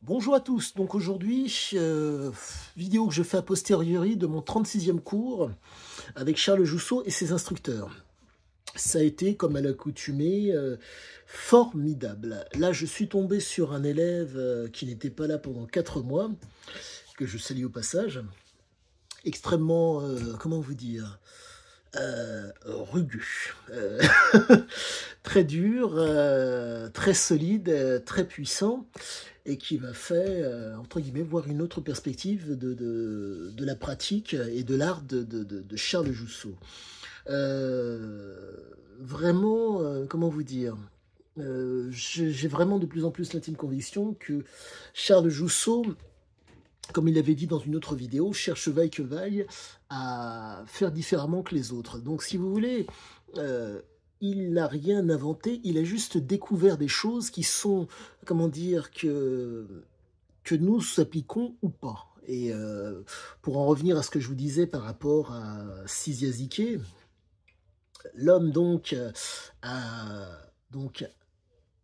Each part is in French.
Bonjour à tous, donc aujourd'hui, vidéo que je fais a posteriori de mon 36e cours avec Charles Jousseau et ses instructeurs. Ça a été, comme à l'accoutumée, formidable. Là, je suis tombé sur un élève qui n'était pas là pendant 4 mois, que je salue au passage, extrêmement, comment vous dire, rugueux, très dur, très solide, très puissant, et qui m'a fait, entre guillemets, voir une autre perspective de la pratique et de l'art de Charles Jousseau. Vraiment, comment vous dire, j'ai vraiment de plus en plus l'intime conviction que Charles Jousseau, comme il l'avait dit dans une autre vidéo, cherche vaille que vaille à faire différemment que les autres. Donc si vous voulez, euh, il n'a rien inventé, il a juste découvert des choses qui sont, comment dire, que nous appliquons ou pas. Et pour en revenir à ce que je vous disais par rapport à Siziazike, l'homme donc a donc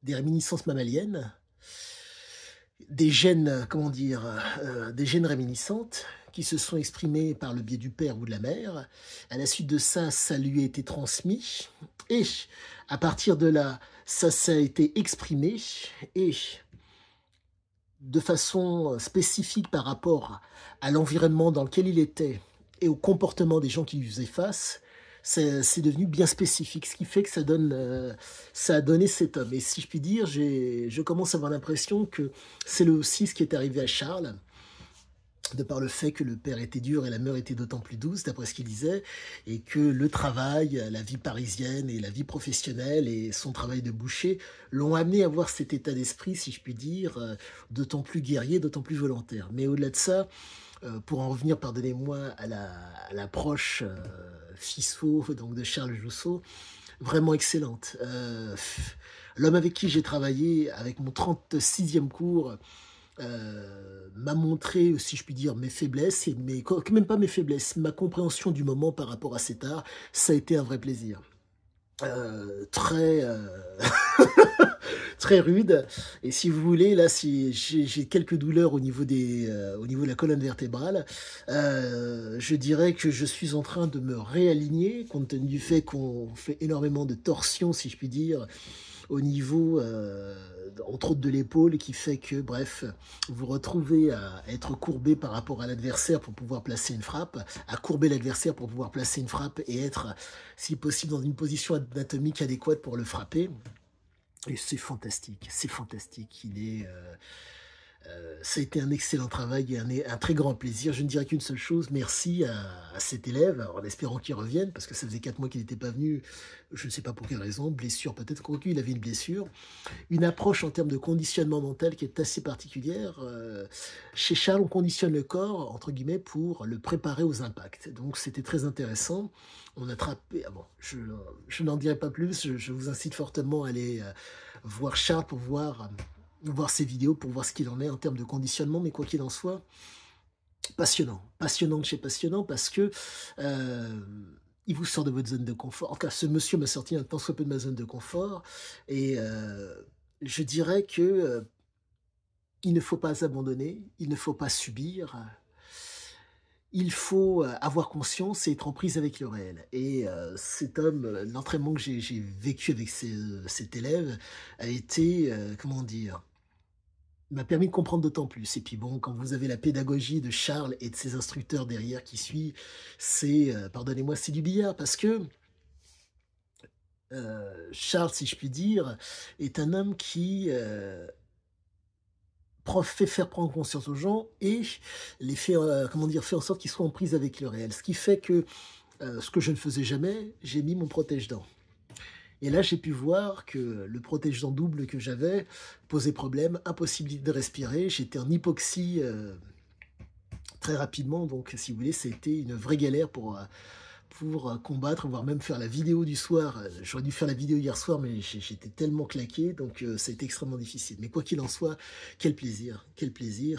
des réminiscences mammaliennes, des gènes, comment dire, des gènes réminiscentes qui se sont exprimés par le biais du père ou de la mère. À la suite de ça, ça lui a été transmis. Et à partir de là, ça a été exprimé. Et de façon spécifique par rapport à l'environnement dans lequel il était et au comportement des gens qui lui faisaient face, c'est devenu bien spécifique, ce qui fait que ça a donné cet homme. Et si je puis dire, je commence à avoir l'impression que c'est aussi ce qui est arrivé à Charles, de par le fait que le père était dur et la mère était d'autant plus douce, d'après ce qu'il disait, et que le travail, la vie parisienne et la vie professionnelle et son travail de boucher l'ont amené à avoir cet état d'esprit, si je puis dire, d'autant plus guerrier, d'autant plus volontaire. Mais au-delà de ça, pour en revenir, pardonnez-moi, à l'approche FISFO, donc de Charles Jousseau, vraiment excellente. L'homme avec qui j'ai travaillé, avec mon 36e cours, m'a montré, si je puis dire, mes faiblesses, et même pas mes faiblesses, ma compréhension du moment par rapport à cet art, ça a été un vrai plaisir. Très très rude, et si vous voulez, là, si j'ai quelques douleurs au niveau de la colonne vertébrale, je dirais que je suis en train de me réaligner, compte tenu du fait qu'on fait énormément de torsions, si je puis dire, au niveau, entre autres, de l'épaule, qui fait que, bref, vous vous retrouvez à être courbé par rapport à l'adversaire pour pouvoir placer une frappe, à courber l'adversaire pour pouvoir placer une frappe et être, si possible, dans une position anatomique adéquate pour le frapper. Et c'est fantastique, c'est fantastique. Ça a été un excellent travail et un très grand plaisir. Je ne dirais qu'une seule chose, merci à cet élève, en espérant qu'il revienne, parce que ça faisait 4 mois qu'il n'était pas venu, je ne sais pas pour quelle raison, blessure peut-être, quoique il avait une blessure. Une approche en termes de conditionnement mental qui est assez particulière. Chez Charles, on conditionne le corps, entre guillemets, pour le préparer aux impacts. Donc c'était très intéressant. On a trappé, ah bon, je n'en dirai pas plus, je vous incite fortement à aller voir Charles pour voir ses vidéos, pour voir ce qu'il en est en termes de conditionnement, mais quoi qu'il en soit, passionnant, passionnant de chez passionnant, parce que euh, il vous sort de votre zone de confort. En tout cas, ce monsieur m'a sorti un tant soit peu de ma zone de confort, et je dirais que il ne faut pas abandonner, il ne faut pas subir, il faut avoir conscience et être en prise avec le réel. Et cet homme, l'entraînement que j'ai vécu avec cet élève a été, comment dire, m'a permis de comprendre d'autant plus. Et puis bon, quand vous avez la pédagogie de Charles et de ses instructeurs derrière qui suit, c'est, pardonnez-moi, c'est du billard, parce que Charles, si je puis dire, est un homme qui fait faire prendre conscience aux gens et les fait, comment dire, fait en sorte qu'ils soient en prise avec le réel. Ce qui fait que, ce que je ne faisais jamais, j'ai mis mon protège-dents. Et là, j'ai pu voir que le protège-dents double que j'avais posait problème, impossibilité de respirer. J'étais en hypoxie très rapidement, donc si vous voulez, c'était une vraie galère pour combattre, voire même faire la vidéo du soir. J'aurais dû faire la vidéo hier soir, mais j'étais tellement claqué, donc ça a été extrêmement difficile. Mais quoi qu'il en soit, quel plaisir,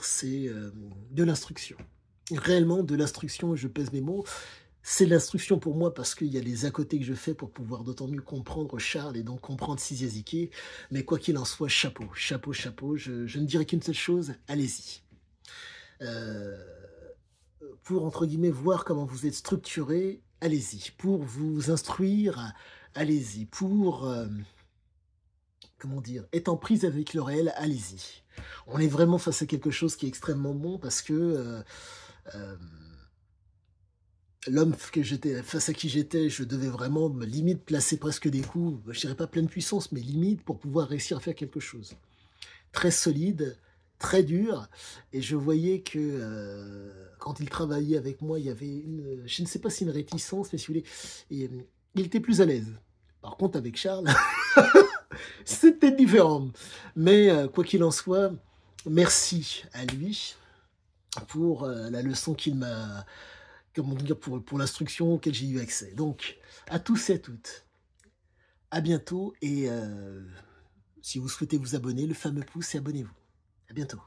c'est de l'instruction. Réellement de l'instruction, et je pèse mes mots, C'est de l'instruction pour moi parce qu'il y a les à côté que je fais pour pouvoir d'autant mieux comprendre Charles et donc comprendre Siziaziki. Mais quoi qu'il en soit, chapeau, chapeau, chapeau. Je ne dirais qu'une seule chose, allez-y. Pour, entre guillemets, voir comment vous êtes structuré, allez-y. Pour vous instruire, allez-y. Pour, comment dire, être en prise avec le réel, allez-y. On est vraiment face à quelque chose qui est extrêmement bon parce que l'homme que j'étais, face à qui j'étais, je devais vraiment me limite placer presque des coups, je dirais pas pleine puissance, mais limite pour pouvoir réussir à faire quelque chose. Très solide, très dur, et je voyais que quand il travaillait avec moi, il y avait une, je ne sais pas si une réticence, mais si vous voulez, et, il était plus à l'aise. Par contre, avec Charles, c'était différent. Mais quoi qu'il en soit, merci à lui pour la leçon qu'il m'a, comment dire, pour l'instruction auquel j'ai eu accès. Donc, à tous et à toutes, à bientôt, et si vous souhaitez vous abonner, le fameux pouce et abonnez-vous. À bientôt.